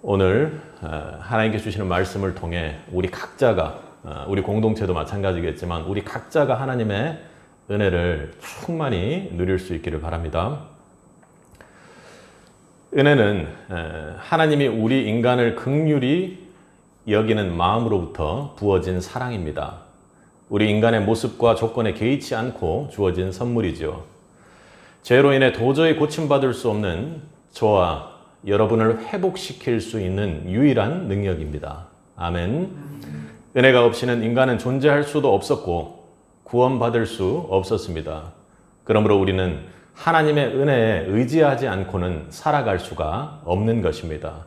오늘 하나님께 주시는 말씀을 통해 우리 각자가 우리 공동체도 마찬가지겠지만 우리 각자가 하나님의 은혜를 충만히 누릴 수 있기를 바랍니다. 은혜는 하나님이 우리 인간을 긍휼히 여기는 마음으로부터 부어진 사랑입니다. 우리 인간의 모습과 조건에 개의치 않고 주어진 선물이죠. 죄로 인해 도저히 고침받을 수 없는 저와 여러분을 회복시킬 수 있는 유일한 능력입니다. 아멘. 은혜가 없이는 인간은 존재할 수도 없었고 구원받을 수 없었습니다. 그러므로 우리는 하나님의 은혜에 의지하지 않고는 살아갈 수가 없는 것입니다.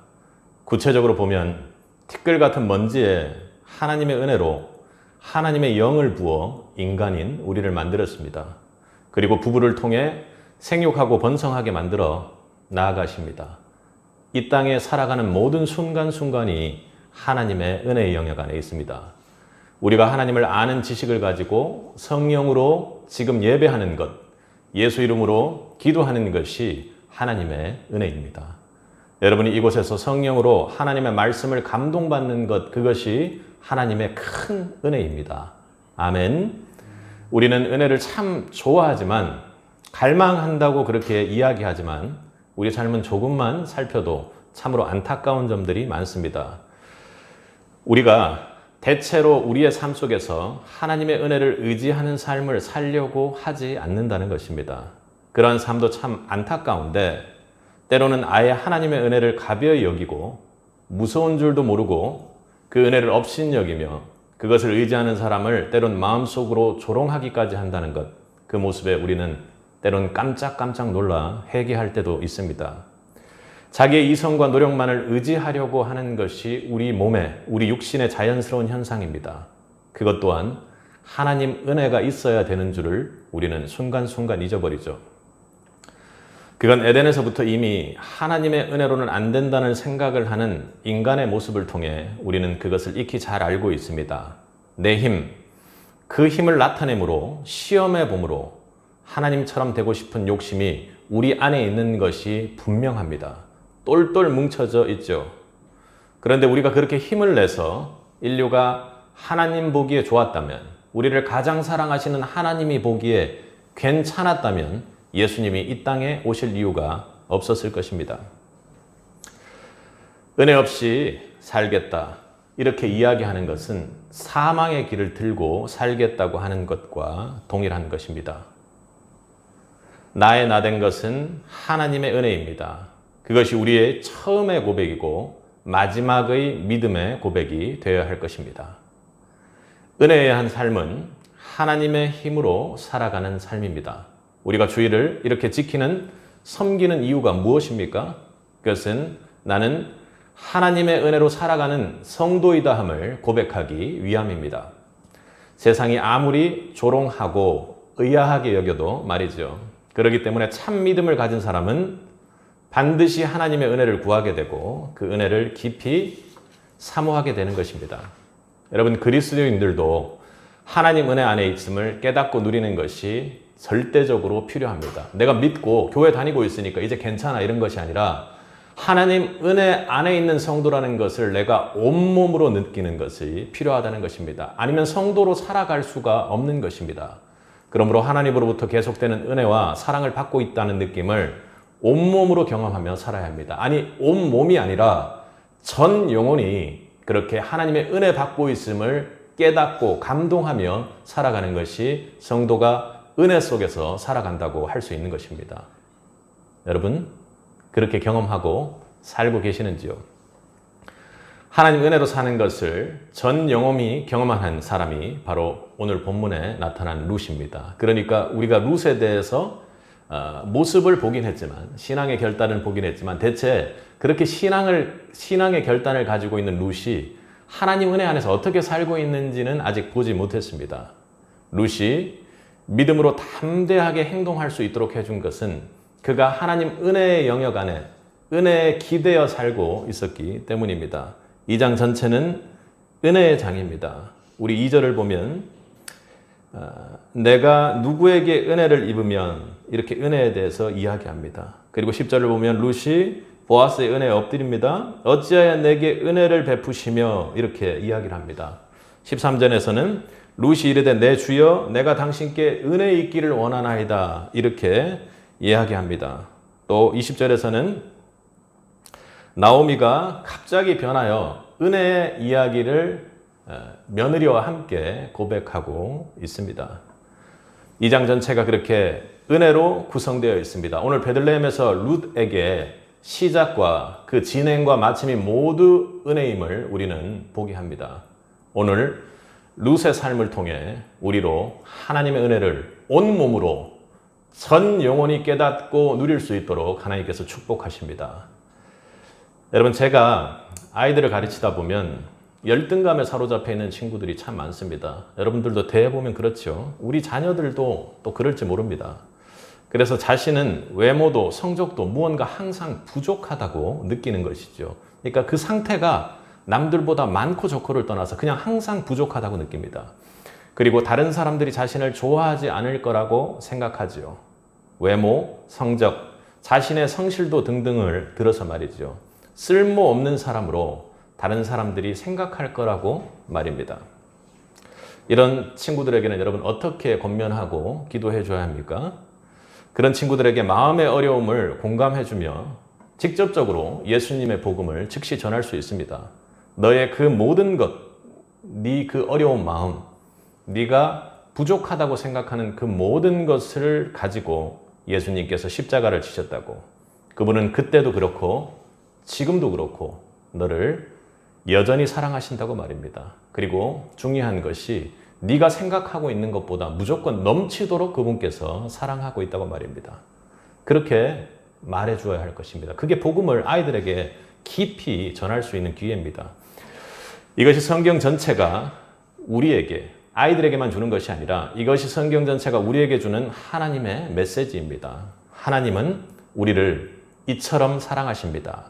구체적으로 보면 티끌 같은 먼지에 하나님의 은혜로 하나님의 영을 부어 인간인 우리를 만들었습니다. 그리고 부부를 통해 생육하고 번성하게 만들어 나아가십니다. 이 땅에 살아가는 모든 순간순간이 하나님의 은혜의 영역 안에 있습니다. 우리가 하나님을 아는 지식을 가지고 성령으로 지금 예배하는 것, 예수 이름으로 기도하는 것이 하나님의 은혜입니다. 여러분이 이곳에서 성령으로 하나님의 말씀을 감동받는 것, 그것이 하나님의 큰 은혜입니다. 아멘. 우리는 은혜를 참 좋아하지만, 갈망한다고 그렇게 이야기하지만 우리 삶은 조금만 살펴도 참으로 안타까운 점들이 많습니다. 우리가 대체로 우리의 삶 속에서 하나님의 은혜를 의지하는 삶을 살려고 하지 않는다는 것입니다. 그러한 삶도 참 안타까운데 때로는 아예 하나님의 은혜를 가벼이 여기고 무서운 줄도 모르고 그 은혜를 업신여기며 그것을 의지하는 사람을 때론 마음속으로 조롱하기까지 한다는 것, 그 모습에 우리는 때론 깜짝깜짝 놀라 회개할 때도 있습니다. 자기의 이성과 노력만을 의지하려고 하는 것이 우리 몸에, 우리 육신의 자연스러운 현상입니다. 그것 또한 하나님 은혜가 있어야 되는 줄을 우리는 순간순간 잊어버리죠. 그건 에덴에서부터 이미 하나님의 은혜로는 안 된다는 생각을 하는 인간의 모습을 통해 우리는 그것을 익히 잘 알고 있습니다. 내 힘, 그 힘을 나타내므로 시험해 봄으로 하나님처럼 되고 싶은 욕심이 우리 안에 있는 것이 분명합니다. 똘똘 뭉쳐져 있죠. 그런데 우리가 그렇게 힘을 내서 인류가 하나님 보기에 좋았다면, 우리를 가장 사랑하시는 하나님이 보기에 괜찮았다면 예수님이 이 땅에 오실 이유가 없었을 것입니다. 은혜 없이 살겠다, 이렇게 이야기하는 것은 사망의 길을 들고 살겠다고 하는 것과 동일한 것입니다. 나의 나된 것은 하나님의 은혜입니다. 그것이 우리의 처음의 고백이고 마지막의 믿음의 고백이 되어야 할 것입니다. 은혜에 대한 삶은 하나님의 힘으로 살아가는 삶입니다. 우리가 주일을 이렇게 지키는, 섬기는 이유가 무엇입니까? 그것은 나는 하나님의 은혜로 살아가는 성도이다함을 고백하기 위함입니다. 세상이 아무리 조롱하고 의아하게 여겨도 말이죠. 그렇기 때문에 참 믿음을 가진 사람은 반드시 하나님의 은혜를 구하게 되고 그 은혜를 깊이 사모하게 되는 것입니다. 여러분, 그리스도인들도 하나님 은혜 안에 있음을 깨닫고 누리는 것이 절대적으로 필요합니다. 내가 믿고 교회 다니고 있으니까 이제 괜찮아, 이런 것이 아니라 하나님 은혜 안에 있는 성도라는 것을 내가 온몸으로 느끼는 것이 필요하다는 것입니다. 아니면 성도로 살아갈 수가 없는 것입니다. 그러므로 하나님으로부터 계속되는 은혜와 사랑을 받고 있다는 느낌을 온몸으로 경험하며 살아야 합니다. 아니, 온몸이 아니라 전 영혼이 그렇게 하나님의 은혜 받고 있음을 깨닫고 감동하며 살아가는 것이 성도가 은혜 속에서 살아간다고 할 수 있는 것입니다. 여러분, 그렇게 경험하고 살고 계시는지요? 하나님 은혜로 사는 것을 전 영혼이 경험한 사람이 바로 오늘 본문에 나타난 룻입니다. 그러니까 우리가 룻에 대해서 모습을 보긴 했지만, 신앙의 결단을 보긴 했지만, 대체 그렇게 신앙의 결단을 가지고 있는 룻이 하나님 은혜 안에서 어떻게 살고 있는지는 아직 보지 못했습니다. 룻이 믿음으로 담대하게 행동할 수 있도록 해준 것은 그가 하나님 은혜의 영역 안에 은혜에 기대어 살고 있었기 때문입니다. 2장 전체는 은혜의 장입니다. 우리 2절을 보면 내가 누구에게 은혜를 입으면, 이렇게 은혜에 대해서 이야기합니다. 그리고 10절을 보면 룻이 보아스의 은혜에 엎드립니다. 어찌하여 내게 은혜를 베푸시며 이렇게 이야기를 합니다. 13절에서는 룻이 이르되 내 주여 내가 당신께 은혜 있기를 원하나이다 이렇게 이야기합니다. 또 20절에서는 나오미가 갑자기 변하여 은혜의 이야기를 며느리와 함께 고백하고 있습니다. 2장 전체가 그렇게 은혜로 구성되어 있습니다. 오늘 베들레헴에서 룻에게 시작과 그 진행과 마침이 모두 은혜임을 우리는 보게 합니다. 오늘 룻의 삶을 통해 우리로 하나님의 은혜를 온몸으로 전 영혼이 깨닫고 누릴 수 있도록 하나님께서 축복하십니다. 여러분, 제가 아이들을 가르치다 보면 열등감에 사로잡혀 있는 친구들이 참 많습니다. 여러분들도 대해보면 그렇죠. 우리 자녀들도 또 그럴지 모릅니다. 그래서 자신은 외모도 성적도 무언가 항상 부족하다고 느끼는 것이죠. 그러니까 그 상태가 남들보다 많고 좋고를 떠나서 그냥 항상 부족하다고 느낍니다. 그리고 다른 사람들이 자신을 좋아하지 않을 거라고 생각하죠. 외모, 성적, 자신의 성실도 등등을 들어서 말이죠. 쓸모없는 사람으로 다른 사람들이 생각할 거라고 말입니다. 이런 친구들에게는 여러분 어떻게 권면하고 기도해 줘야 합니까? 그런 친구들에게 마음의 어려움을 공감해주며 직접적으로 예수님의 복음을 즉시 전할 수 있습니다. 너의 그 모든 것, 네 그 어려운 마음, 네가 부족하다고 생각하는 그 모든 것을 가지고 예수님께서 십자가를 지셨다고, 그분은 그때도 그렇고 지금도 그렇고 너를 여전히 사랑하신다고 말입니다. 그리고 중요한 것이 네가 생각하고 있는 것보다 무조건 넘치도록 그분께서 사랑하고 있다고 말입니다. 그렇게 말해 주어야 할 것입니다. 그게 복음을 아이들에게 깊이 전할 수 있는 기회입니다. 이것이 성경 전체가 우리에게, 아이들에게만 주는 것이 아니라 이것이 성경 전체가 우리에게 주는 하나님의 메시지입니다. 하나님은 우리를 이처럼 사랑하십니다.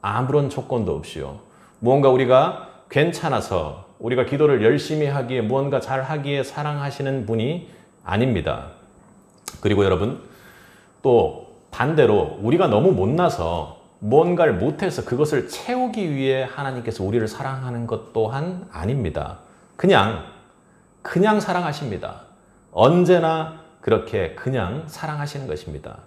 아무런 조건도 없이요. 무언가 우리가 괜찮아서 우리가 기도를 열심히 하기에, 무언가 잘 하기에 사랑하시는 분이 아닙니다. 그리고 여러분, 또 반대로 우리가 너무 못나서 무언가를 못해서 그것을 채우기 위해 하나님께서 우리를 사랑하는 것 또한 아닙니다. 그냥 사랑하십니다. 언제나 그렇게 그냥 사랑하시는 것입니다.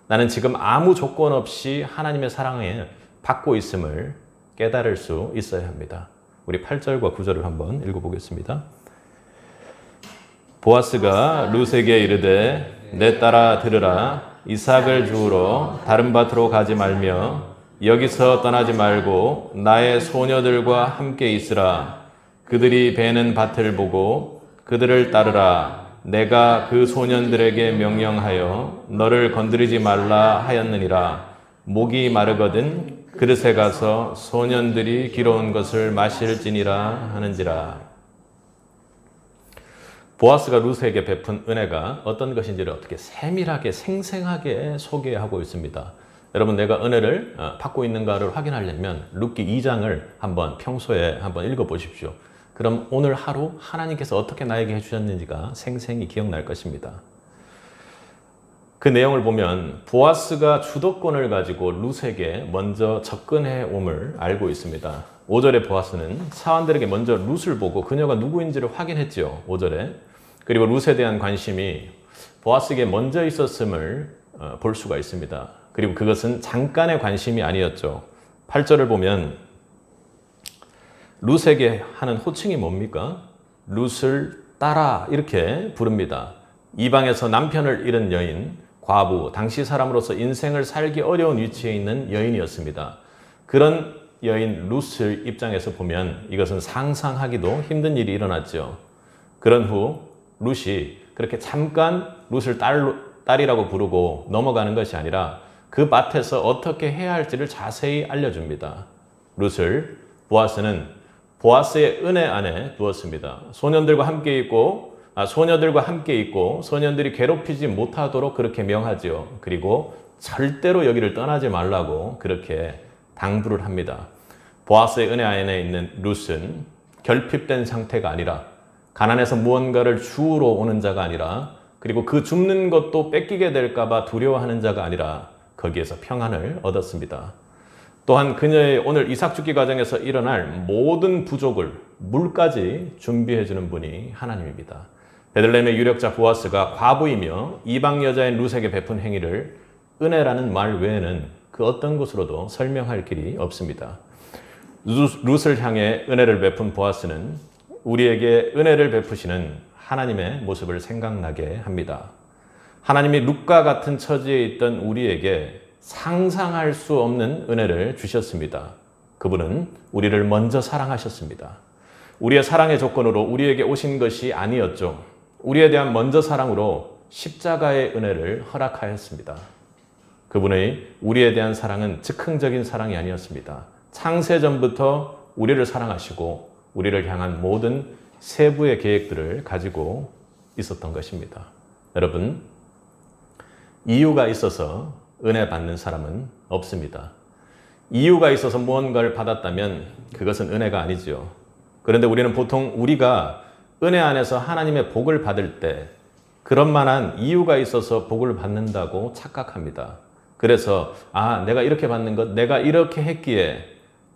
나는 지금 아무 조건 없이 하나님의 사랑에 받고 있음을 깨달을 수 있어야 합니다. 우리 8절과 9절을 한번 읽어보겠습니다. 보아스가 룻에게 이르되 내 딸아 들으라. 이삭을 주우러 다른 밭으로 가지 말며 여기서 떠나지 말고 나의 소녀들과 함께 있으라. 그들이 베는 밭을 보고 그들을 따르라. 내가 그 소년들에게 명령하여 너를 건드리지 말라 하였느니라. 목이 마르거든 그릇에 가서 소년들이 기러운 것을 마실지니라 하는지라. 보아스가 룻에게 베푼 은혜가 어떤 것인지를 어떻게 세밀하게 생생하게 소개하고 있습니다. 여러분, 내가 은혜를 받고 있는가를 확인하려면 룻기 2장을 한번 평소에 한번 읽어보십시오. 그럼 오늘 하루 하나님께서 어떻게 나에게 해주셨는지가 생생히 기억날 것입니다. 그 내용을 보면 보아스가 주도권을 가지고 룻에게 먼저 접근해 옴을 알고 있습니다. 5절에 보아스는 사환들에게 먼저 룻을 보고 그녀가 누구인지를 확인했죠. 5절에. 그리고 룻에 대한 관심이 보아스에게 먼저 있었음을 볼 수가 있습니다. 그리고 그것은 잠깐의 관심이 아니었죠. 8절을 보면 룻에게 하는 호칭이 뭡니까? 룻을 따라 이렇게 부릅니다. 이방에서 남편을 잃은 여인, 과부, 당시 사람으로서 인생을 살기 어려운 위치에 있는 여인이었습니다. 그런 여인 룻을 입장에서 보면 이것은 상상하기도 힘든 일이 일어났죠. 그런 후 룻이 그렇게 잠깐 룻을 딸이라고 부르고 넘어가는 것이 아니라 그 밭에서 어떻게 해야 할지를 자세히 알려줍니다. 룻을 보아스는 보아스의 은혜 안에 두었습니다. 소녀들과 함께 있고 소년들이 괴롭히지 못하도록 그렇게 명하지요. 그리고 절대로 여기를 떠나지 말라고 그렇게 당부를 합니다. 보아스의 은혜 안에 있는 룻은 결핍된 상태가 아니라, 가난해서 무언가를 주우러 오는 자가 아니라, 그리고 그 줍는 것도 뺏기게 될까 봐 두려워하는 자가 아니라 거기에서 평안을 얻었습니다. 또한 그녀의 오늘 이삭 죽기 과정에서 일어날 모든 부족을 물까지 준비해 주는 분이 하나님입니다. 베들레헴의 유력자 보아스가 과부이며 이방 여자인 룻에게 베푼 행위를 은혜라는 말 외에는 그 어떤 것으로도 설명할 길이 없습니다. 룻을 향해 은혜를 베푼 보아스는 우리에게 은혜를 베푸시는 하나님의 모습을 생각나게 합니다. 하나님이 룻과 같은 처지에 있던 우리에게 상상할 수 없는 은혜를 주셨습니다. 그분은 우리를 먼저 사랑하셨습니다. 우리의 사랑의 조건으로 우리에게 오신 것이 아니었죠. 우리에 대한 먼저 사랑으로 십자가의 은혜를 허락하였습니다. 그분의 우리에 대한 사랑은 즉흥적인 사랑이 아니었습니다. 창세전부터 우리를 사랑하시고 우리를 향한 모든 세부의 계획들을 가지고 있었던 것입니다. 여러분, 이유가 있어서 은혜 받는 사람은 없습니다. 이유가 있어서 무언가를 받았다면 그것은 은혜가 아니죠. 그런데 우리는 보통 우리가 은혜 안에서 하나님의 복을 받을 때 그런 만한 이유가 있어서 복을 받는다고 착각합니다. 그래서 내가 이렇게 받는 것, 내가 이렇게 했기에,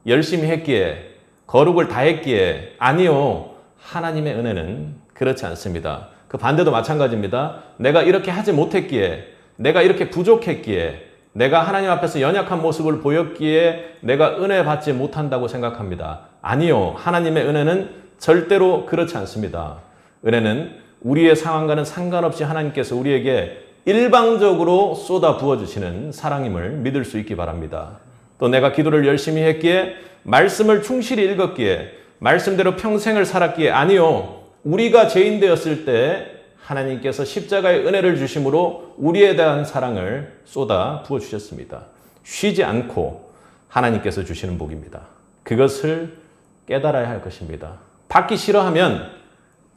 열심히 했기에, 거룩을 다 했기에. 아니요. 하나님의 은혜는 그렇지 않습니다. 그 반대도 마찬가지입니다. 내가 이렇게 하지 못했기에, 내가 이렇게 부족했기에, 내가 하나님 앞에서 연약한 모습을 보였기에 내가 은혜 받지 못한다고 생각합니다. 아니요. 하나님의 은혜는 절대로 그렇지 않습니다. 은혜는 우리의 상황과는 상관없이 하나님께서 우리에게 일방적으로 쏟아 부어주시는 사랑임을 믿을 수 있기 바랍니다. 또 내가 기도를 열심히 했기에, 말씀을 충실히 읽었기에, 말씀대로 평생을 살았기에. 아니요. 우리가 죄인 되었을 때 하나님께서 십자가의 은혜를 주심으로 우리에 대한 사랑을 쏟아 부어주셨습니다. 쉬지 않고 하나님께서 주시는 복입니다. 그것을 깨달아야 할 것입니다. 받기 싫어하면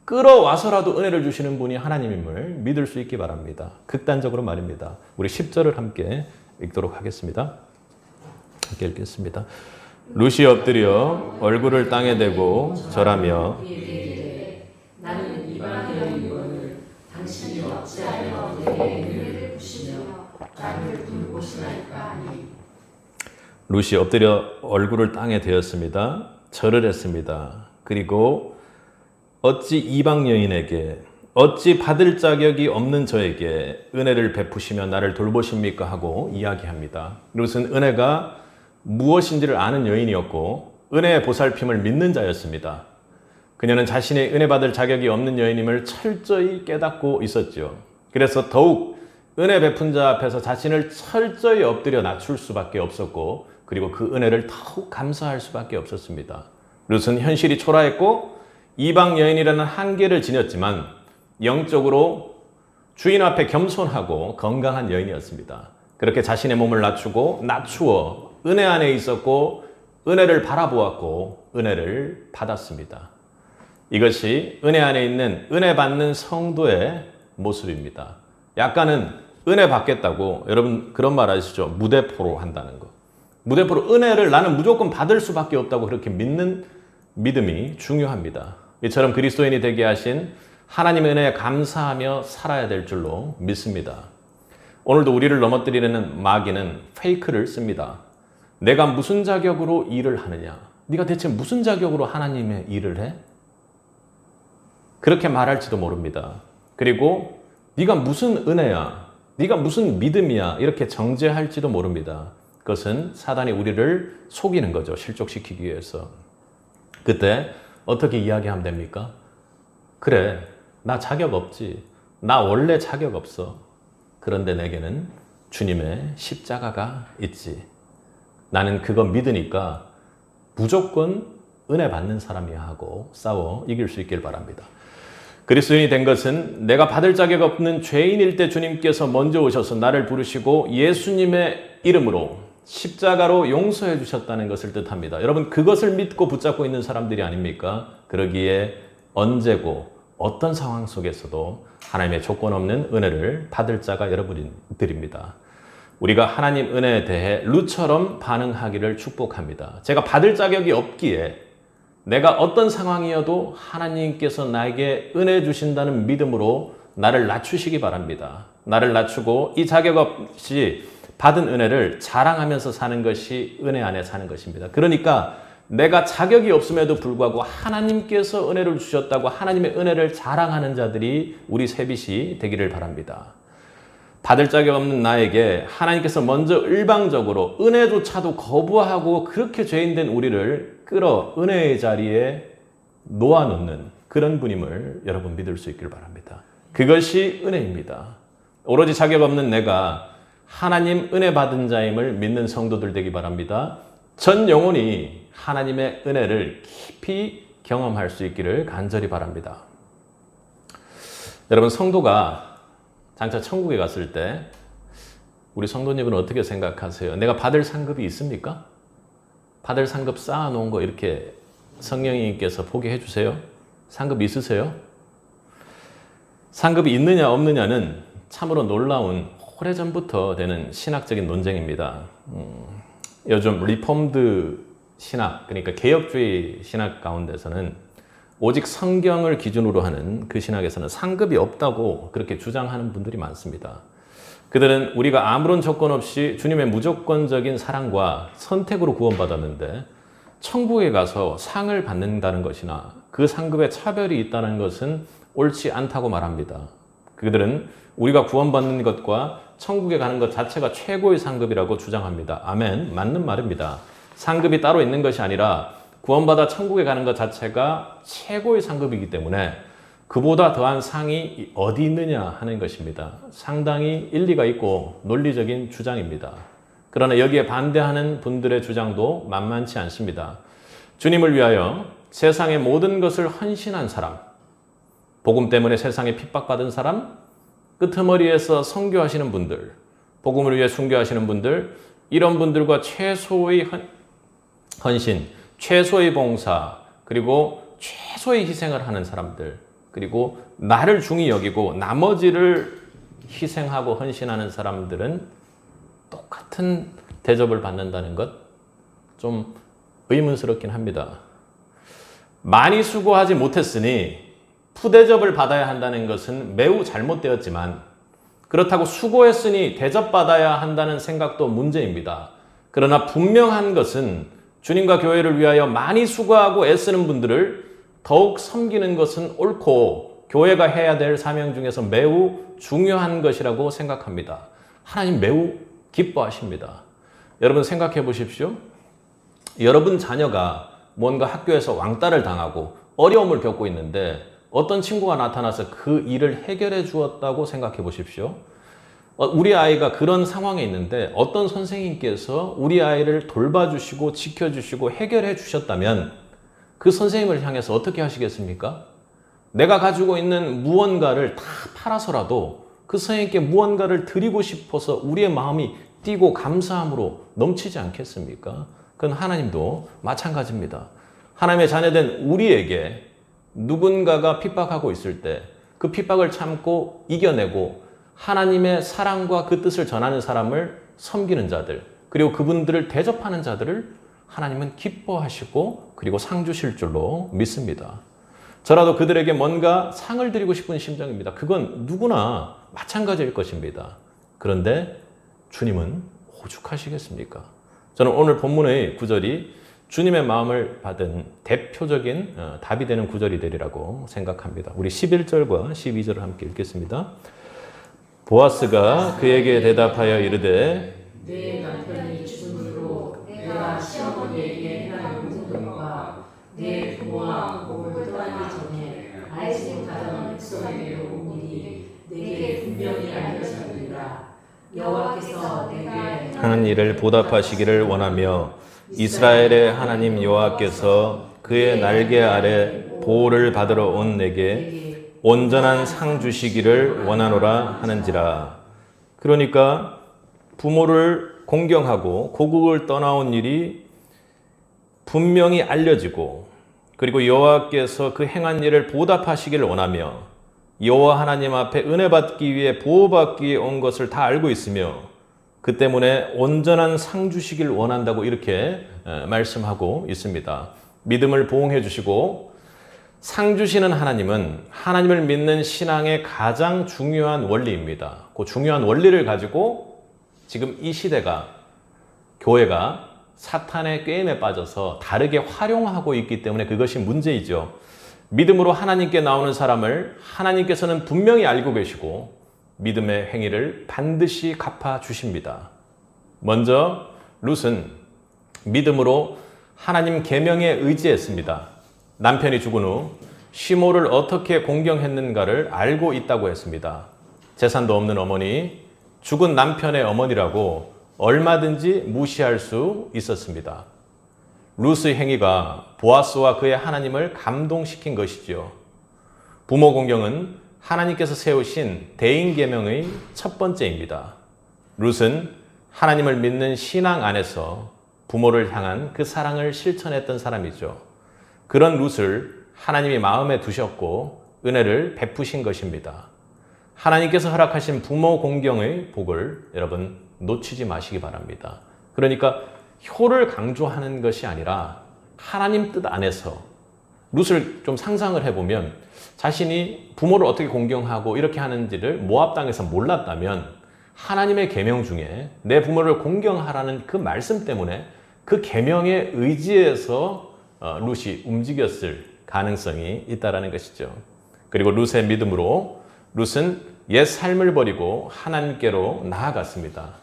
끌어와서라도 은혜를 주시는 분이 하나님임을 믿을 수 있기 바랍니다. 극단적으로 말입니다. 우리 10절을 함께 읽도록 하겠습니다. 함께 읽겠습니다. 룻이 엎드려 얼굴을 땅에 대고 절하며 나는 이방의 여인을 당신이 어찌하여 내게 은혜를 베푸시며 나를 돌보시나이까 하니. 룻이 엎드려 얼굴을 땅에 대었습니다. 절을 했습니다. 그리고 어찌 이방 여인에게, 어찌 받을 자격이 없는 저에게 은혜를 베푸시며 나를 돌보십니까 하고 이야기합니다. 룻은 은혜가 무엇인지를 아는 여인이었고 은혜의 보살핌을 믿는 자였습니다. 그녀는 자신의 은혜 받을 자격이 없는 여인임을 철저히 깨닫고 있었죠. 그래서 더욱 은혜 베푼 자 앞에서 자신을 철저히 엎드려 낮출 수밖에 없었고, 그리고 그 은혜를 더욱 감사할 수밖에 없었습니다. 룻은 현실이 초라했고 이방 여인이라는 한계를 지녔지만 영적으로 주인 앞에 겸손하고 건강한 여인이었습니다. 그렇게 자신의 몸을 낮추어 은혜 안에 있었고 은혜를 바라보았고 은혜를 받았습니다. 이것이 은혜 안에 있는 은혜 받는 성도의 모습입니다. 약간은 은혜 받겠다고, 여러분 그런 말 아시죠? 무대포로 한다는 거. 무대포로 은혜를 나는 무조건 받을 수밖에 없다고 그렇게 믿는 믿음이 중요합니다. 이처럼 그리스도인이 되게 하신 하나님의 은혜에 감사하며 살아야 될 줄로 믿습니다. 오늘도 우리를 넘어뜨리려는 마귀는 페이크를 씁니다. 내가 무슨 자격으로 일을 하느냐? 네가 대체 무슨 자격으로 하나님의 일을 해? 그렇게 말할지도 모릅니다. 그리고 네가 무슨 은혜야? 네가 무슨 믿음이야? 이렇게 정죄할지도 모릅니다. 그것은 사단이 우리를 속이는 거죠. 실족시키기 위해서. 그때 어떻게 이야기하면 됩니까? 그래, 나 자격 없지. 나 원래 자격 없어. 그런데 내게는 주님의 십자가가 있지. 나는 그거 믿으니까 무조건 은혜 받는 사람이야 하고 싸워 이길 수 있길 바랍니다. 그리스도인이 된 것은 내가 받을 자격 없는 죄인일 때 주님께서 먼저 오셔서 나를 부르시고 예수님의 이름으로 십자가로 용서해 주셨다는 것을 뜻합니다. 여러분, 그것을 믿고 붙잡고 있는 사람들이 아닙니까? 그러기에 언제고 어떤 상황 속에서도 하나님의 조건 없는 은혜를 받을 자가 여러분들입니다. 우리가 하나님 은혜에 대해 룻처럼 반응하기를 축복합니다. 제가 받을 자격이 없기에 내가 어떤 상황이어도 하나님께서 나에게 은혜 주신다는 믿음으로 나를 낮추시기 바랍니다. 나를 낮추고 이 자격 없이 받은 은혜를 자랑하면서 사는 것이 은혜 안에 사는 것입니다. 그러니까 내가 자격이 없음에도 불구하고 하나님께서 은혜를 주셨다고 하나님의 은혜를 자랑하는 자들이 우리 세빛이 되기를 바랍니다. 받을 자격 없는 나에게 하나님께서 먼저 일방적으로 은혜조차도 거부하고 그렇게 죄인된 우리를 끌어 은혜의 자리에 놓아놓는 그런 분임을 여러분 믿을 수 있길 바랍니다. 그것이 은혜입니다. 오로지 자격 없는 내가 하나님 은혜 받은 자임을 믿는 성도들 되기 바랍니다. 전 영혼이 하나님의 은혜를 깊이 경험할 수 있기를 간절히 바랍니다. 여러분, 성도가 장차 천국에 갔을 때 우리 성도님은 어떻게 생각하세요? 내가 받을 상급이 있습니까? 받을 상급 쌓아놓은 거 이렇게 성령님께서 보게 해주세요. 상급 있으세요? 상급이 있느냐 없느냐는 참으로 놀라운 오래전부터 되는 신학적인 논쟁입니다. 요즘 리폼드 신학, 그러니까 개혁주의 신학 가운데서는 오직 성경을 기준으로 하는 그 신학에서는 상급이 없다고 그렇게 주장하는 분들이 많습니다. 그들은 우리가 아무런 조건 없이 주님의 무조건적인 사랑과 선택으로 구원받았는데 천국에 가서 상을 받는다는 것이나 그 상급에 차별이 있다는 것은 옳지 않다고 말합니다. 그들은 우리가 구원받는 것과 천국에 가는 것 자체가 최고의 상급이라고 주장합니다. 아멘, 맞는 말입니다. 상급이 따로 있는 것이 아니라 구원받아 천국에 가는 것 자체가 최고의 상급이기 때문에 그보다 더한 상이 어디 있느냐 하는 것입니다. 상당히 일리가 있고 논리적인 주장입니다. 그러나 여기에 반대하는 분들의 주장도 만만치 않습니다. 주님을 위하여 세상의 모든 것을 헌신한 사람, 복음 때문에 세상에 핍박받은 사람, 끄트머리에서 선교하시는 분들, 복음을 위해 순교하시는 분들, 이런 분들과 최소의 헌신, 최소의 봉사, 그리고 최소의 희생을 하는 사람들, 그리고 나를 중히 여기고 나머지를 희생하고 헌신하는 사람들은 똑같은 대접을 받는다는 것 좀 의문스럽긴 합니다. 많이 수고하지 못했으니 푸대접을 받아야 한다는 것은 매우 잘못되었지만 그렇다고 수고했으니 대접받아야 한다는 생각도 문제입니다. 그러나 분명한 것은 주님과 교회를 위하여 많이 수고하고 애쓰는 분들을 더욱 섬기는 것은 옳고 교회가 해야 될 사명 중에서 매우 중요한 것이라고 생각합니다. 하나님 매우 기뻐하십니다. 여러분 생각해 보십시오. 여러분 자녀가 뭔가 학교에서 왕따를 당하고 어려움을 겪고 있는데 어떤 친구가 나타나서 그 일을 해결해 주었다고 생각해 보십시오. 우리 아이가 그런 상황에 있는데 어떤 선생님께서 우리 아이를 돌봐주시고 지켜주시고 해결해 주셨다면 그 선생님을 향해서 어떻게 하시겠습니까? 내가 가지고 있는 무언가를 다 팔아서라도 그 선생님께 무언가를 드리고 싶어서 우리의 마음이 뛰고 감사함으로 넘치지 않겠습니까? 그건 하나님도 마찬가지입니다. 하나님의 자녀된 우리에게 누군가가 핍박하고 있을 때 그 핍박을 참고 이겨내고 하나님의 사랑과 그 뜻을 전하는 사람을 섬기는 자들, 그리고 그분들을 대접하는 자들을 하나님은 기뻐하시고 그리고 상 주실 줄로 믿습니다. 저라도 그들에게 뭔가 상을 드리고 싶은 심정입니다. 그건 누구나 마찬가지일 것입니다. 그런데 주님은 오죽하시겠습니까? 저는 오늘 본문의 구절이 주님의 마음을 받은 대표적인 답이 되는 구절이 되리라고 생각합니다. 우리 11절과 12절을 함께 읽겠습니다. 보아스가 그에게 대답하여 이르되 내 남편이 죽음으로 내가 시어머니에게 행한 모든 것과 내 부모와 몸을 떠나기 전에 알지 못하던 백성에게 온 일이 내게 분명히 알려졌느니라. 여호와께서 내게 하는 일을 보답하시기를 원하며 이스라엘의 하나님 여호와께서 그의 날개 아래 보호를 받으러 온 내게 온전한 상 주시기를 원하노라 하는지라. 그러니까 부모를 공경하고 고국을 떠나온 일이 분명히 알려지고 그리고 여호와께서 그 행한 일을 보답하시기를 원하며 여호와 하나님 앞에 은혜 받기 위해 보호받기 위해 온 것을 다 알고 있으며 그 때문에 온전한 상 주시길 원한다고 이렇게 말씀하고 있습니다. 믿음을 보응해 주시고 상 주시는 하나님은 하나님을 믿는 신앙의 가장 중요한 원리입니다. 그 중요한 원리를 가지고 지금 이 시대가 교회가 사탄의 꾀임에 빠져서 다르게 활용하고 있기 때문에 그것이 문제이죠. 믿음으로 하나님께 나오는 사람을 하나님께서는 분명히 알고 계시고 믿음의 행위를 반드시 갚아주십니다. 먼저 룻은 믿음으로 하나님 계명에 의지했습니다. 남편이 죽은 후 시므를 어떻게 공경했는가를 알고 있다고 했습니다. 재산도 없는 어머니, 죽은 남편의 어머니라고 얼마든지 무시할 수 있었습니다. 룻의 행위가 보아스와 그의 하나님을 감동시킨 것이지요. 부모 공경은 하나님께서 세우신 대인 계명의 첫 번째입니다. 룻은 하나님을 믿는 신앙 안에서 부모를 향한 그 사랑을 실천했던 사람이죠. 그런 룻을 하나님이 마음에 두셨고 은혜를 베푸신 것입니다. 하나님께서 허락하신 부모 공경의 복을 여러분 놓치지 마시기 바랍니다. 그러니까 효를 강조하는 것이 아니라 하나님 뜻 안에서 룻을 좀 상상을 해보면 자신이 부모를 어떻게 공경하고 이렇게 하는지를 모압 땅에서 몰랐다면 하나님의 계명 중에 내 부모를 공경하라는 그 말씀 때문에 그 계명에 의지해서 룻이 움직였을 가능성이 있다라는 것이죠. 그리고 룻의 믿음으로 룻은 옛 삶을 버리고 하나님께로 나아갔습니다.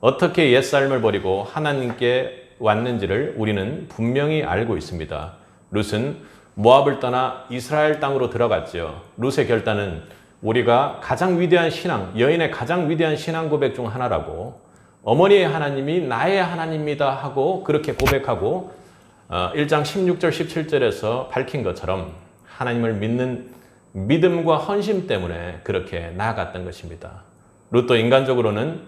어떻게 옛 삶을 버리고 하나님께 왔는지를 우리는 분명히 알고 있습니다. 룻은 모압을 떠나 이스라엘 땅으로 들어갔죠. 룻의 결단은 우리가 가장 위대한 신앙, 여인의 가장 위대한 신앙 고백 중 하나라고 어머니의 하나님이 나의 하나님이다 하고 그렇게 고백하고 1장 16절 17절에서 밝힌 것처럼 하나님을 믿는 믿음과 헌신 때문에 그렇게 나아갔던 것입니다. 룻도 인간적으로는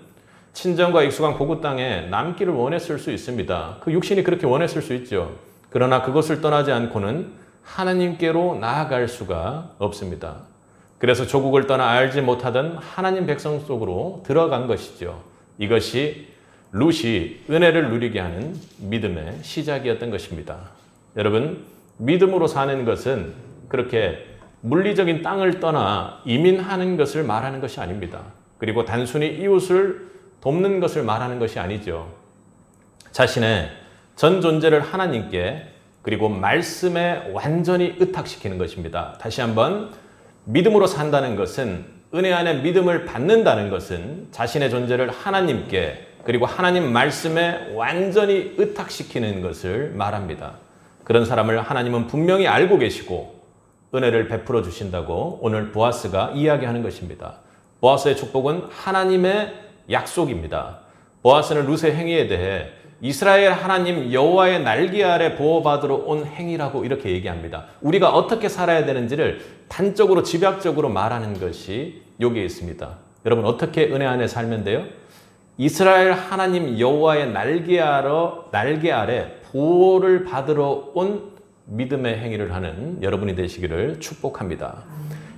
친정과 익숙한 고국 땅에 남기를 원했을 수 있습니다. 그 육신이 그렇게 원했을 수 있죠. 그러나 그것을 떠나지 않고는 하나님께로 나아갈 수가 없습니다. 그래서 조국을 떠나 알지 못하던 하나님 백성 속으로 들어간 것이죠. 이것이 룻이 은혜를 누리게 하는 믿음의 시작이었던 것입니다. 여러분, 믿음으로 사는 것은 그렇게 물리적인 땅을 떠나 이민하는 것을 말하는 것이 아닙니다. 그리고 단순히 이웃을 돕는 것을 말하는 것이 아니죠. 자신의 전 존재를 하나님께 그리고 말씀에 완전히 의탁시키는 것입니다. 다시 한번 믿음으로 산다는 것은 은혜 안에 믿음을 받는다는 것은 자신의 존재를 하나님께 그리고 하나님 말씀에 완전히 의탁시키는 것을 말합니다. 그런 사람을 하나님은 분명히 알고 계시고 은혜를 베풀어 주신다고 오늘 보아스가 이야기하는 것입니다. 보아스의 축복은 하나님의 약속입니다. 보아스는 룻의 행위에 대해 이스라엘 하나님 여호와의 날개 아래 보호받으러 온 행위라고 이렇게 얘기합니다. 우리가 어떻게 살아야 되는지를 단적으로 집약적으로 말하는 것이 여기에 있습니다. 여러분 어떻게 은혜 안에 살면 돼요? 이스라엘 하나님 여호와의 날개 아래 보호를 받으러 온 믿음의 행위를 하는 여러분이 되시기를 축복합니다.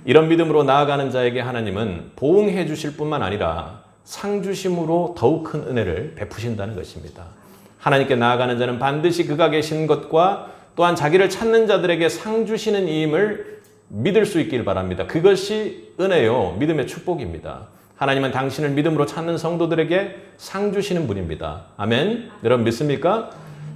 이런 믿음으로 나아가는 자에게 하나님은 보응해 주실 뿐만 아니라 상 주심으로 더욱 큰 은혜를 베푸신다는 것입니다. 하나님께 나아가는 자는 반드시 그가 계신 것과 또한 자기를 찾는 자들에게 상 주시는 이임을 믿을 수 있길 바랍니다. 그것이 은혜요, 믿음의 축복입니다. 하나님은 당신을 믿음으로 찾는 성도들에게 상 주시는 분입니다. 아멘. 여러분 믿습니까?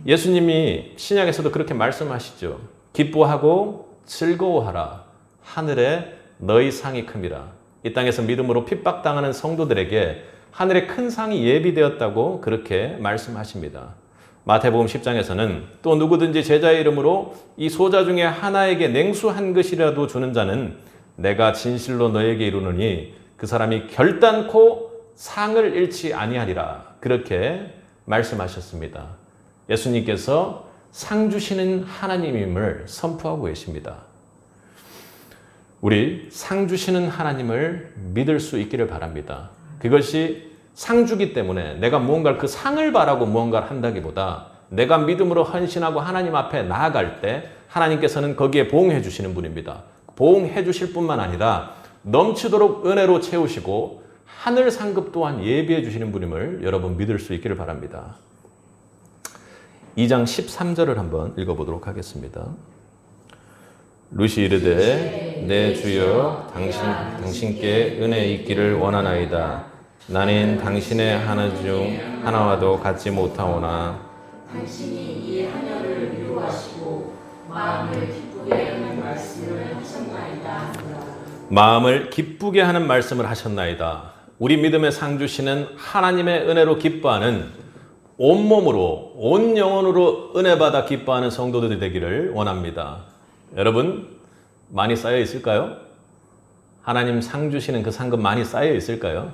예수님이 신약에서도 그렇게 말씀하시죠. 기뻐하고 즐거워하라. 하늘에 너희 상이 큼이라. 이 땅에서 믿음으로 핍박당하는 성도들에게 하늘의 큰 상이 예비되었다고 그렇게 말씀하십니다. 마태복음 10장에서는 또 누구든지 제자의 이름으로 이 소자 중에 하나에게 냉수 한 것이라도 주는 자는 내가 진실로 너에게 이르노니 그 사람이 결단코 상을 잃지 아니하리라. 그렇게 말씀하셨습니다. 예수님께서 상 주시는 하나님임을 선포하고 계십니다. 우리 상 주시는 하나님을 믿을 수 있기를 바랍니다. 그것이 상 주기 때문에 내가 무언가를 그 상을 바라고 무언가를 한다기보다 내가 믿음으로 헌신하고 하나님 앞에 나아갈 때 하나님께서는 거기에 보응해 주시는 분입니다. 보응해 주실 뿐만 아니라 넘치도록 은혜로 채우시고 하늘 상급 또한 예비해 주시는 분임을 여러분 믿을 수 있기를 바랍니다. 2장 13절을 한번 읽어보도록 하겠습니다. 룻이 이르되 내 주여 당신께 은혜 있기를 원하나이다. 나는 당신의 하나 중 하나와도 같지 못하오나 당신이 이 하나를 위로하시고 마음을 기쁘게 하는 말씀을 하셨나이다. 마음을 기쁘게 하는 말씀을 하셨나이다. 우리 믿음의 상주시는 하나님의 은혜로 기뻐하는 온몸으로 온 영혼으로 은혜 받아 기뻐하는 성도들이 되기를 원합니다. 여러분 많이 쌓여 있을까요? 하나님 상 주시는 그 상급 많이 쌓여 있을까요?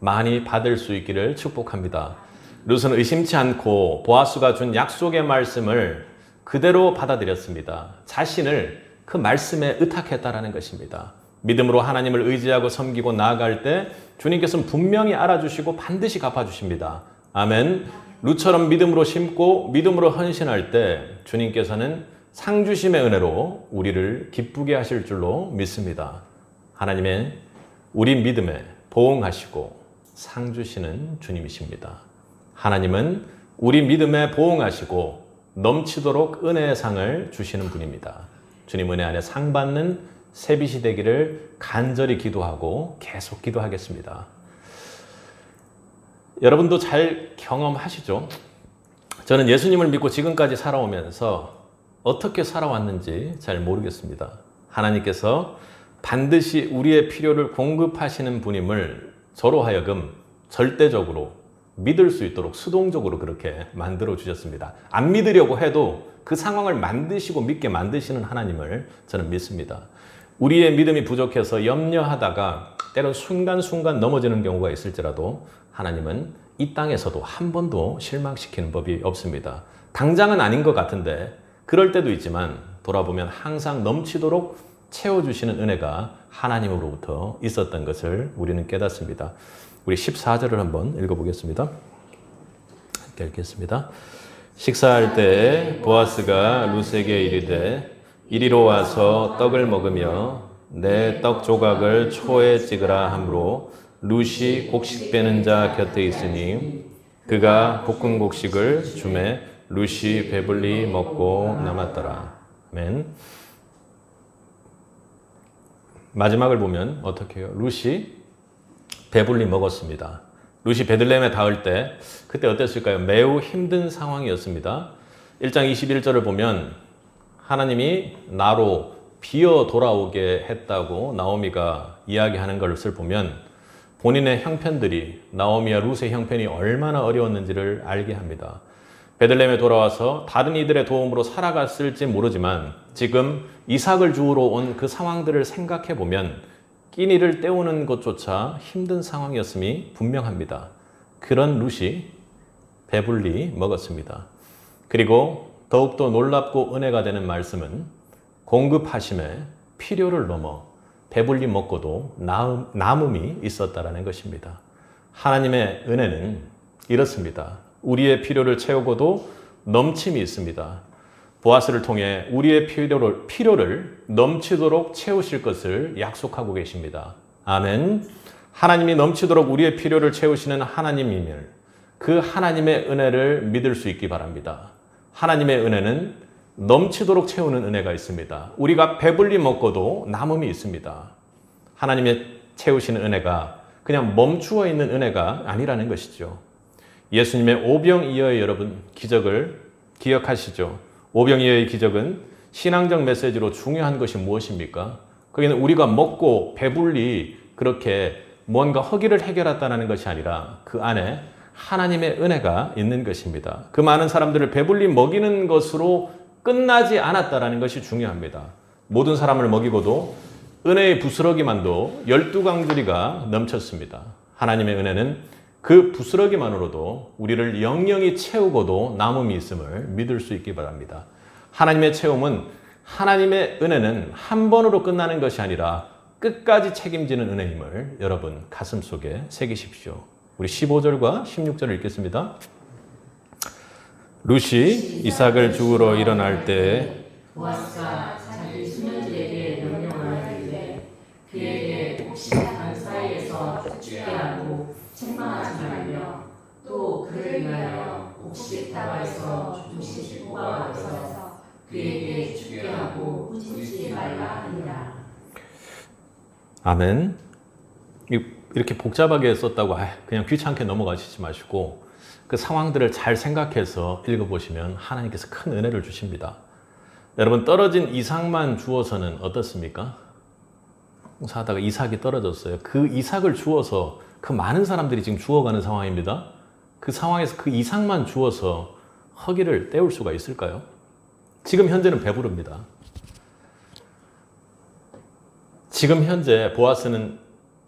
많이 받을 수 있기를 축복합니다. 룻은 의심치 않고 보아스가 준 약속의 말씀을 그대로 받아들였습니다. 자신을 그 말씀에 의탁했다라는 것입니다. 믿음으로 하나님을 의지하고 섬기고 나아갈 때 주님께서는 분명히 알아주시고 반드시 갚아주십니다. 아멘. 룻처럼 믿음으로 심고 믿음으로 헌신할 때 주님께서는 상주심의 은혜로 우리를 기쁘게 하실 줄로 믿습니다. 하나님의 우리 믿음에 보응하시고 상주시는 주님이십니다. 하나님은 우리 믿음에 보응하시고 넘치도록 은혜의 상을 주시는 분입니다. 주님 은혜 안에 상 받는 새빛이 되기를 간절히 기도하고 계속 기도하겠습니다. 여러분도 잘 경험하시죠? 저는 예수님을 믿고 지금까지 살아오면서 어떻게 살아왔는지 잘 모르겠습니다. 하나님께서 반드시 우리의 필요를 공급하시는 분임을 저로 하여금 절대적으로 믿을 수 있도록 수동적으로 그렇게 만들어 주셨습니다. 안 믿으려고 해도 그 상황을 만드시고 믿게 만드시는 하나님을 저는 믿습니다. 우리의 믿음이 부족해서 염려하다가 때론 순간순간 넘어지는 경우가 있을지라도 하나님은 이 땅에서도 한 번도 실망시키는 법이 없습니다. 당장은 아닌 것 같은데 그럴 때도 있지만 돌아보면 항상 넘치도록 채워주시는 은혜가 하나님으로부터 있었던 것을 우리는 깨닫습니다. 우리 14절을 한번 읽어보겠습니다. 함께 읽겠습니다. 식사할 때 보아스가 룻에게 이르되 이리로 와서 떡을 먹으며 내 떡 조각을 초에 찍으라 하므로 룻이 곡식 빼는 자 곁에 있으니 그가 볶은 곡식을 주매 룻이 배불리 먹고 남았더라. 아멘. 마지막을 보면 어떻게 해요? 룻이 배불리 먹었습니다. 룻이 베들레헴에 닿을 때 그때 어땠을까요? 매우 힘든 상황이었습니다. 1장 21절을 보면 하나님이 나로 비어 돌아오게 했다고 나오미가 이야기하는 것을 보면 본인의 형편들이 나오미와 룻의 형편이 얼마나 어려웠는지를 알게 합니다. 베들레헴에 돌아와서 다른 이들의 도움으로 살아갔을지 모르지만 지금 이삭을 주우러 온 그 상황들을 생각해 보면 끼니를 때우는 것조차 힘든 상황이었음이 분명합니다. 그런 룻이 배불리 먹었습니다. 그리고 더욱더 놀랍고 은혜가 되는 말씀은 공급하심에 필요를 넘어 배불리 먹고도 남음이 있었다라는 것입니다. 하나님의 은혜는 이렇습니다. 우리의 필요를 채우고도 넘침이 있습니다. 보아스를 통해 우리의 필요를 넘치도록 채우실 것을 약속하고 계십니다. 아멘. 하나님이 넘치도록 우리의 필요를 채우시는 하나님임을 그 하나님의 은혜를 믿을 수 있기 바랍니다. 하나님의 은혜는 넘치도록 채우는 은혜가 있습니다. 우리가 배불리 먹고도 남음이 있습니다. 하나님의 채우시는 은혜가 그냥 멈추어 있는 은혜가 아니라는 것이죠. 예수님의 오병이어의 여러분 기적을 기억하시죠? 오병이어의 기적은 신앙적 메시지로 중요한 것이 무엇입니까? 거기는 우리가 먹고 배불리 그렇게 뭔가 허기를 해결했다는 것이 아니라 그 안에 하나님의 은혜가 있는 것입니다. 그 많은 사람들을 배불리 먹이는 것으로 끝나지 않았다는 것이 중요합니다. 모든 사람을 먹이고도 은혜의 부스러기만도 12강줄이가 넘쳤습니다. 하나님의 은혜는 그 부스러기만으로도 우리를 영영히 채우고도 남음이 있음을 믿을 수 있기 바랍니다. 하나님의 채움은 하나님의 은혜는 한 번으로 끝나는 것이 아니라 끝까지 책임지는 은혜임을 여러분 가슴속에 새기십시오. 우리 15절과 16절을 읽겠습니다. 룻이 이삭을 주우러 일어날 때 보아스가 자기 수면들에게 명령하였는데 그에게 곡식 단 사이에서 죽게 하고 책망하지 말며 또 그를 위하여 곡식 다발에서 조금씩 뽑아와서 그에게 죽게 하고 훔치지 말라 하니라. 아멘. 이렇게 복잡하게 썼다고 그냥 귀찮게 넘어가시지 마시고 그 상황들을 잘 생각해서 읽어보시면 하나님께서 큰 은혜를 주십니다. 여러분, 떨어진 이삭만 주어서는 어떻습니까? 공사하다가 이삭이 떨어졌어요. 그 이삭을 주어서 그 많은 사람들이 지금 죽어가는 상황입니다. 그 상황에서 그 이삭만 주어서 허기를 때울 수가 있을까요? 지금 현재는 배부릅니다. 지금 현재 보아스는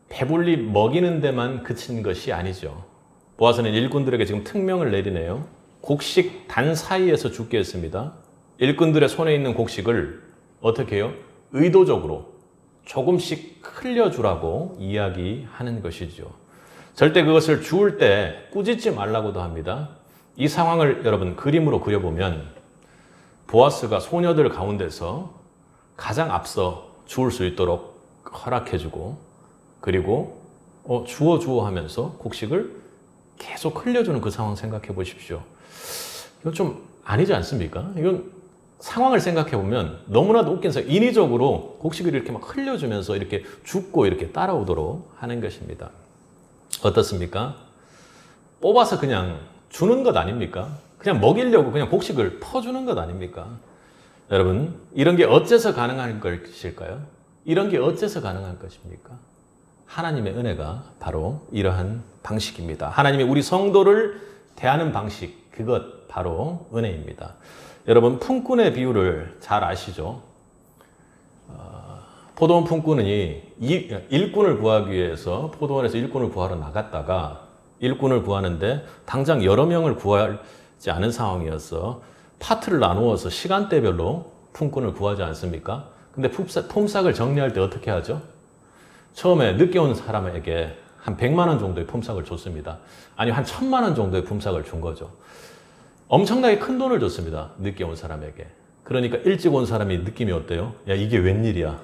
배불리 먹이는 데만 그친 것이 아니죠. 보아스는 일꾼들에게 지금 특명을 내리네요. 곡식 단 사이에서 죽게 했습니다. 일꾼들의 손에 있는 곡식을 어떻게 해요? 의도적으로 조금씩 흘려주라고 이야기하는 것이죠. 절대 그것을 주울 때 꾸짖지 말라고도 합니다. 이 상황을 여러분 그림으로 그려보면 보아스가 소녀들 가운데서 가장 앞서 주울 수 있도록 허락해주고 그리고 주워 하면서 곡식을 계속 흘려주는 그 상황 생각해 보십시오. 이건 좀 아니지 않습니까? 이건 상황을 생각해 보면 너무나도 웃긴 사실 인위적으로 곡식을 이렇게 막 흘려주면서 이렇게 죽고 이렇게 따라오도록 하는 것입니다. 어떻습니까? 뽑아서 그냥 주는 것 아닙니까? 그냥 먹이려고 그냥 곡식을 퍼주는 것 아닙니까? 여러분, 이런 게 어째서 가능한 것일까요? 이런 게 어째서 가능한 것입니까? 하나님의 은혜가 바로 이러한 방식입니다. 하나님이 우리 성도를 대하는 방식, 그것 바로 은혜입니다. 여러분, 품꾼의 비유를 잘 아시죠? 포도원 품꾼이 일꾼을 구하기 위해서 포도원에서 일꾼을 구하러 나갔다가 일꾼을 구하는데 당장 여러 명을 구하지 않은 상황이어서 파트를 나누어서 시간대별로 품꾼을 구하지 않습니까? 근데 품삯을 정리할 때 어떻게 하죠? 처음에 늦게 온 사람에게 한 100만 원 정도의 품삯을 줬습니다. 아니, 한 1000만 원 정도의 품삯을 준 거죠. 엄청나게 큰 돈을 줬습니다. 늦게 온 사람에게. 그러니까 일찍 온 사람이 느낌이 어때요? 야, 이게 웬일이야?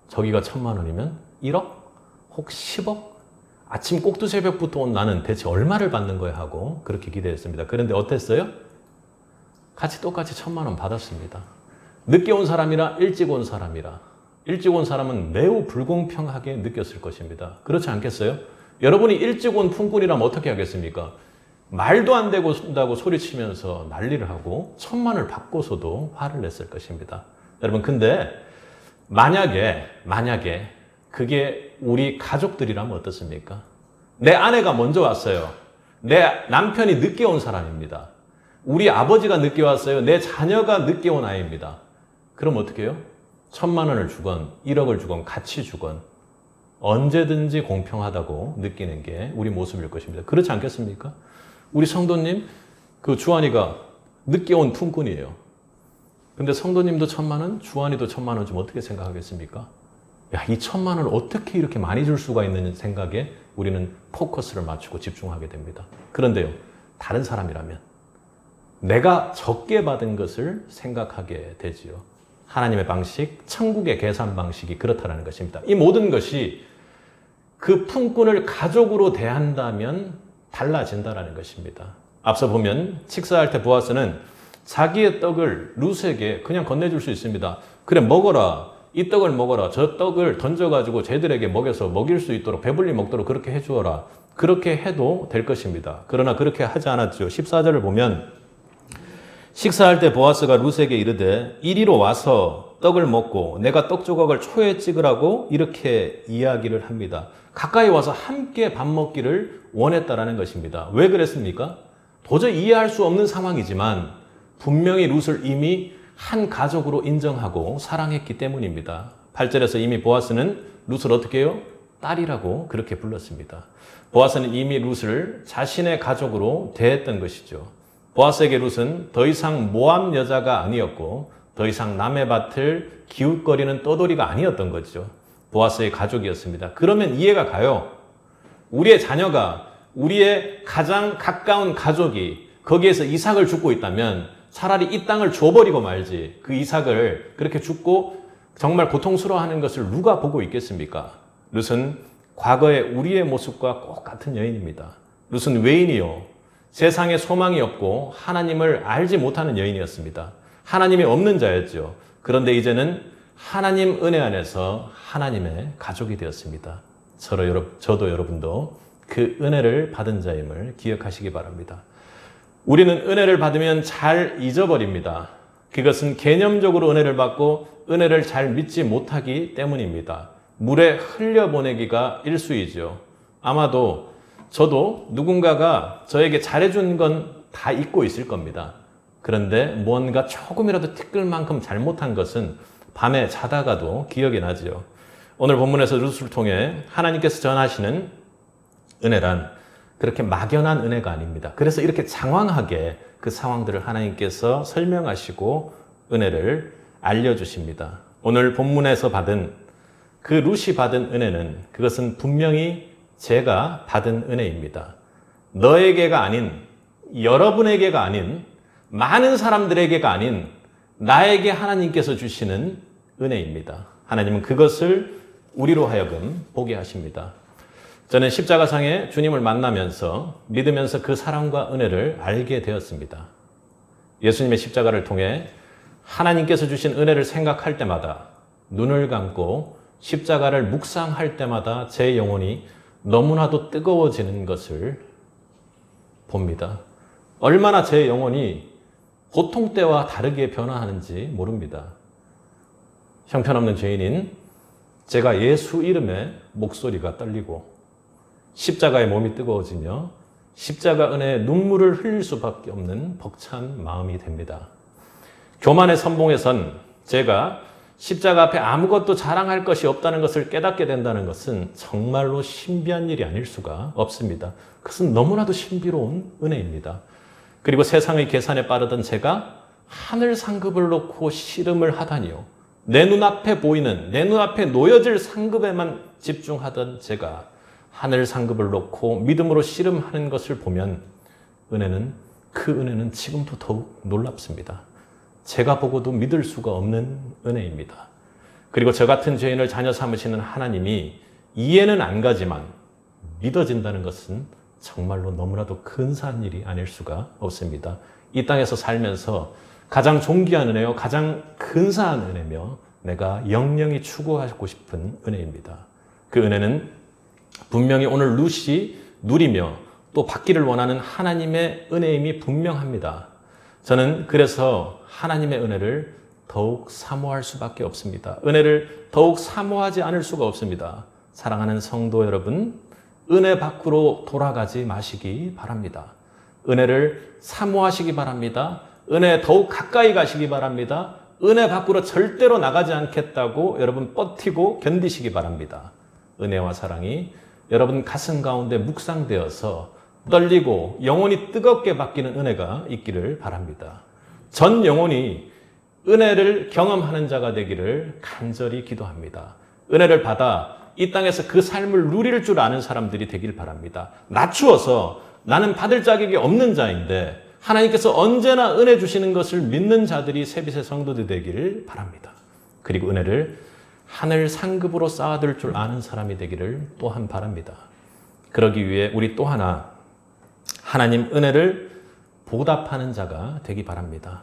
저기가 1000만 원이면 1억? 혹 10억? 아침 꼭두새벽부터 온 나는 대체 얼마를 받는 거야 하고 그렇게 기대했습니다. 그런데 어땠어요? 똑같이 1000만 원 받았습니다. 늦게 온 사람이라 일찍 온 사람이라 일찍 온 사람은 매우 불공평하게 느꼈을 것입니다. 그렇지 않겠어요? 여러분이 일찍 온 품꾼이라면 어떻게 하겠습니까? 말도 안 된다고 소리치면서 난리를 하고 1000만을 받고서도 화를 냈을 것입니다. 여러분, 근데 만약에 그게 우리 가족들이라면 어떻습니까? 내 아내가 먼저 왔어요. 내 남편이 늦게 온 사람입니다. 우리 아버지가 늦게 왔어요. 내 자녀가 늦게 온 아이입니다. 그럼 어떻게 해요? 1000만 원을 주건 1억을 주건 같이 주건 언제든지 공평하다고 느끼는 게 우리 모습일 것입니다. 그렇지 않겠습니까? 우리 성도님, 그 주한이가 늦게 온 품꾼이에요. 근데 성도님도 1000만 원, 주한이도 1000만 원 주면 어떻게 생각하겠습니까? 야, 이 1000만 원을 어떻게 이렇게 많이 줄 수가 있는 생각에 우리는 포커스를 맞추고 집중하게 됩니다. 그런데요, 다른 사람이라면 내가 적게 받은 것을 생각하게 되지요. 하나님의 방식, 천국의 계산 방식이 그렇다는 것입니다. 이 모든 것이 그 품꾼을 가족으로 대한다면 달라진다는 것입니다. 앞서 보면 식사할 때 보아스는 자기의 떡을 룻에게 그냥 건네줄 수 있습니다. 그래, 먹어라. 이 떡을 먹어라. 저 떡을 던져가지고 쟤들에게 먹여서 먹일 수 있도록 배불리 먹도록 그렇게 해주어라. 그렇게 해도 될 것입니다. 그러나 그렇게 하지 않았죠. 14절을 보면 식사할 때 보아스가 룻에게 이르되 이리로 와서 떡을 먹고 내가 떡 조각을 초에 찍으라고 이렇게 이야기를 합니다. 가까이 와서 함께 밥 먹기를 원했다라는 것입니다. 왜 그랬습니까? 도저히 이해할 수 없는 상황이지만 분명히 룻을 이미 한 가족으로 인정하고 사랑했기 때문입니다. 8절에서 이미 보아스는 룻을 어떻게 해요? 딸이라고 그렇게 불렀습니다. 보아스는 이미 룻을 자신의 가족으로 대했던 것이죠. 보아스에게 룻은 더 이상 모함 여자가 아니었고 더 이상 남의 밭을 기웃거리는 떠돌이가 아니었던 거죠. 보아스의 가족이었습니다. 그러면 이해가 가요. 우리의 자녀가 우리의 가장 가까운 가족이 거기에서 이삭을 줍고 있다면 차라리 이 땅을 줘버리고 말지 그 이삭을 그렇게 줍고 정말 고통스러워하는 것을 누가 보고 있겠습니까? 룻은 과거의 우리의 모습과 꼭 같은 여인입니다. 룻은 외인이요. 세상에 소망이 없고 하나님을 알지 못하는 여인이었습니다. 하나님이 없는 자였죠. 그런데 이제는 하나님 은혜 안에서 하나님의 가족이 되었습니다. 저도 여러분도 그 은혜를 받은 자임을 기억하시기 바랍니다. 우리는 은혜를 받으면 잘 잊어버립니다. 그것은 개념적으로 은혜를 받고 은혜를 잘 믿지 못하기 때문입니다. 물에 흘려보내기가 일수이죠. 아마도 저도 누군가가 저에게 잘해준 건 다 잊고 있을 겁니다. 그런데 뭔가 조금이라도 티끌 만큼 잘못한 것은 밤에 자다가도 기억이 나죠. 오늘 본문에서 루스를 통해 하나님께서 전하시는 은혜란 그렇게 막연한 은혜가 아닙니다. 그래서 이렇게 장황하게 그 상황들을 하나님께서 설명하시고 은혜를 알려주십니다. 오늘 본문에서 받은 그 룻이 받은 은혜는 그것은 분명히 제가 받은 은혜입니다. 너에게가 아닌, 여러분에게가 아닌, 많은 사람들에게가 아닌 나에게 하나님께서 주시는 은혜입니다. 하나님은 그것을 우리로 하여금 보게 하십니다. 저는 십자가상에 주님을 만나면서 믿으면서 그 사랑과 은혜를 알게 되었습니다. 예수님의 십자가를 통해 하나님께서 주신 은혜를 생각할 때마다 눈을 감고 십자가를 묵상할 때마다 제 영혼이 너무나도 뜨거워지는 것을 봅니다. 얼마나 제 영혼이 보통 때와 다르게 변화하는지 모릅니다. 형편없는 죄인인 제가 예수 이름에 목소리가 떨리고 십자가의 몸이 뜨거워지며 십자가 은혜에 눈물을 흘릴 수밖에 없는 벅찬 마음이 됩니다. 교만의 선봉에선 제가 십자가 앞에 아무것도 자랑할 것이 없다는 것을 깨닫게 된다는 것은 정말로 신비한 일이 아닐 수가 없습니다. 그것은 너무나도 신비로운 은혜입니다. 그리고 세상의 계산에 빠르던 제가 하늘 상급을 놓고 씨름을 하다니요. 내 눈앞에 보이는, 내 눈앞에 놓여질 상급에만 집중하던 제가 하늘 상급을 놓고 믿음으로 씨름하는 것을 보면 그 은혜는 지금도 더욱 놀랍습니다. 제가 보고도 믿을 수가 없는 은혜입니다. 그리고 저 같은 죄인을 자녀 삼으시는 하나님이 이해는 안 가지만 믿어진다는 것은 정말로 너무나도 근사한 일이 아닐 수가 없습니다. 이 땅에서 살면서 가장 존귀한 은혜요, 가장 근사한 은혜며 내가 영영히 추구하고 싶은 은혜입니다. 그 은혜는 분명히 오늘 룻이 누리며 또 받기를 원하는 하나님의 은혜임이 분명합니다. 저는 그래서 하나님의 은혜를 더욱 사모할 수밖에 없습니다. 은혜를 더욱 사모하지 않을 수가 없습니다. 사랑하는 성도 여러분, 은혜 밖으로 돌아가지 마시기 바랍니다. 은혜를 사모하시기 바랍니다. 은혜에 더욱 가까이 가시기 바랍니다. 은혜 밖으로 절대로 나가지 않겠다고 여러분 버티고 견디시기 바랍니다. 은혜와 사랑이 여러분 가슴 가운데 묵상되어서 떨리고 영혼이 뜨겁게 바뀌는 은혜가 있기를 바랍니다. 전 영혼이 은혜를 경험하는 자가 되기를 간절히 기도합니다. 은혜를 받아 이 땅에서 그 삶을 누릴 줄 아는 사람들이 되길 바랍니다. 낮추어서 나는 받을 자격이 없는 자인데 하나님께서 언제나 은혜 주시는 것을 믿는 자들이 세빛의 성도들 되기를 바랍니다. 그리고 은혜를 하늘 상급으로 쌓아둘 줄 아는 사람이 되기를 또한 바랍니다. 그러기 위해 우리 또 하나 하나님 은혜를 보답하는 자가 되기 바랍니다.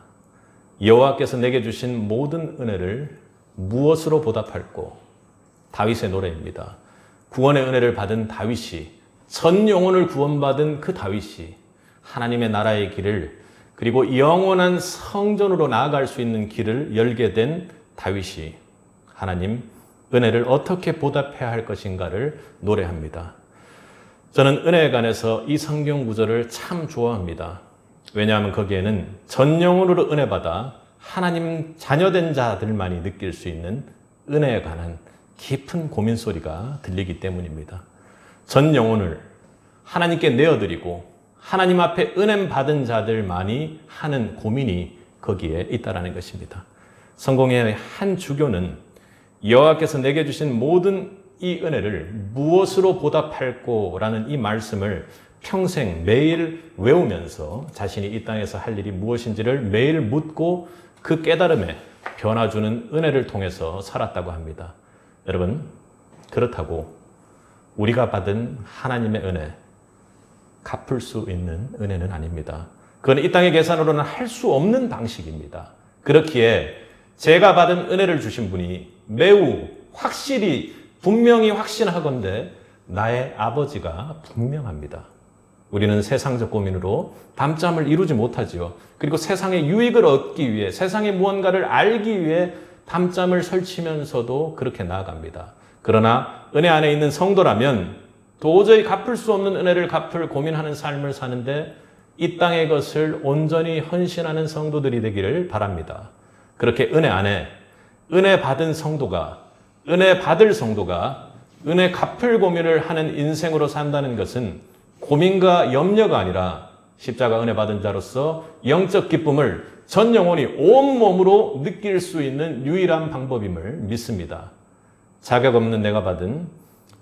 여호와께서 내게 주신 모든 은혜를 무엇으로 보답할꼬? 다윗의 노래입니다. 구원의 은혜를 받은 다윗이, 전 영혼을 구원받은 그 다윗이 하나님의 나라의 길을, 그리고 영원한 성전으로 나아갈 수 있는 길을 열게 된 다윗이 하나님 은혜를 어떻게 보답해야 할 것인가를 노래합니다. 저는 은혜에 관해서 이 성경 구절을 참 좋아합니다. 왜냐하면 거기에는 전 영혼으로 은혜 받아 하나님 자녀된 자들만이 느낄 수 있는 은혜에 관한 깊은 고민 소리가 들리기 때문입니다. 전 영혼을 하나님께 내어드리고 하나님 앞에 은혜 받은 자들만이 하는 고민이 거기에 있다라는 것입니다. 성공의 한 주교는 여호와께서 내게 주신 모든 이 은혜를 무엇으로 보답할꼬라는 이 말씀을 평생 매일 외우면서 자신이 이 땅에서 할 일이 무엇인지를 매일 묻고 그 깨달음에 변화 주는 은혜를 통해서 살았다고 합니다. 여러분, 그렇다고 우리가 받은 하나님의 은혜, 갚을 수 있는 은혜는 아닙니다. 그건 이 땅의 계산으로는 할 수 없는 방식입니다. 그렇기에 제가 받은 은혜를 주신 분이 매우 확실히 분명히 확신하건대 나의 아버지가 분명합니다. 우리는 세상적 고민으로 담짬을 이루지 못하지요. 그리고 세상의 유익을 얻기 위해, 세상의 무언가를 알기 위해 담짬을 설치면서도 그렇게 나아갑니다. 그러나 은혜 안에 있는 성도라면 도저히 갚을 수 없는 은혜를 갚을 고민하는 삶을 사는데 이 땅의 것을 온전히 헌신하는 성도들이 되기를 바랍니다. 그렇게 은혜 안에 은혜 받은 성도가, 은혜 받을 성도가 은혜 갚을 고민을 하는 인생으로 산다는 것은 고민과 염려가 아니라 십자가 은혜 받은 자로서 영적 기쁨을 전 영혼이 온몸으로 느낄 수 있는 유일한 방법임을 믿습니다. 자격 없는 내가 받은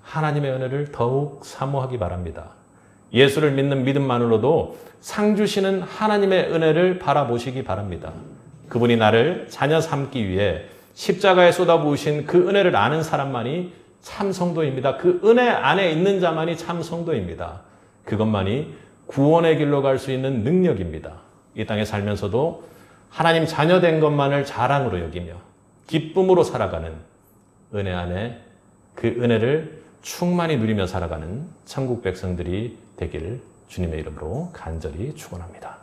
하나님의 은혜를 더욱 사모하기 바랍니다. 예수를 믿는 믿음만으로도 상 주시는 하나님의 은혜를 바라보시기 바랍니다. 그분이 나를 자녀 삼기 위해 십자가에 쏟아부으신 그 은혜를 아는 사람만이 참 성도입니다. 그 은혜 안에 있는 자만이 참 성도입니다. 그것만이 구원의 길로 갈 수 있는 능력입니다. 이 땅에 살면서도 하나님 자녀된 것만을 자랑으로 여기며 기쁨으로 살아가는 은혜 안에 그 은혜를 충만히 누리며 살아가는 천국 백성들이 되기를 주님의 이름으로 간절히 축원합니다.